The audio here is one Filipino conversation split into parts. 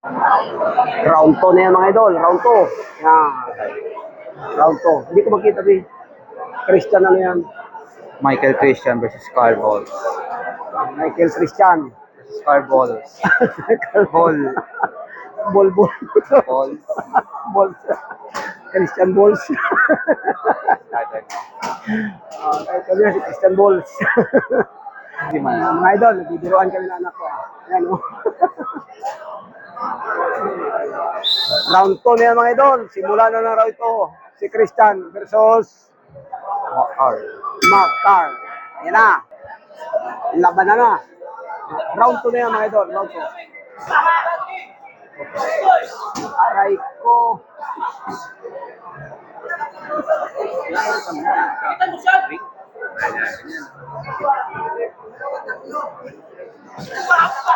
Round 2 na yan mga idol. Round 2. Yan. Round 2. Hindi ko makita ba Christian ano yan? Michael Christian versus Carl Balls. Michael Christian. Carl Balls. Ball. Ball. Balls. Balls. Christian Balls. Ito niya si Christian Balls. Hindi man. Mga idol, nabibiruan kami na anak ko. Ayan o. Round 2 na yan mga idol. Simula na ng round 2. Si Christian versus Makar. Ayan na. Laban na. Round 2 na yan mga idol. Round 2. Aray ko.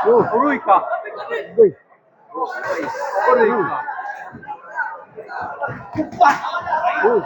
Uruy ka. Uy. Uruy ka. Uy.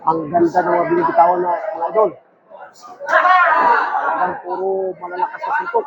Ang ganda ng mga binibitawan na mga idol. Ang puro malalakas na suntok.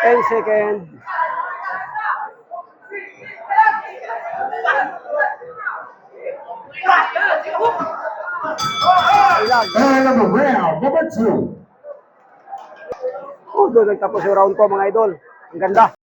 Ten seconds. Round number 2. Doon nagtapos yung round 2 mga idol. Ang ganda.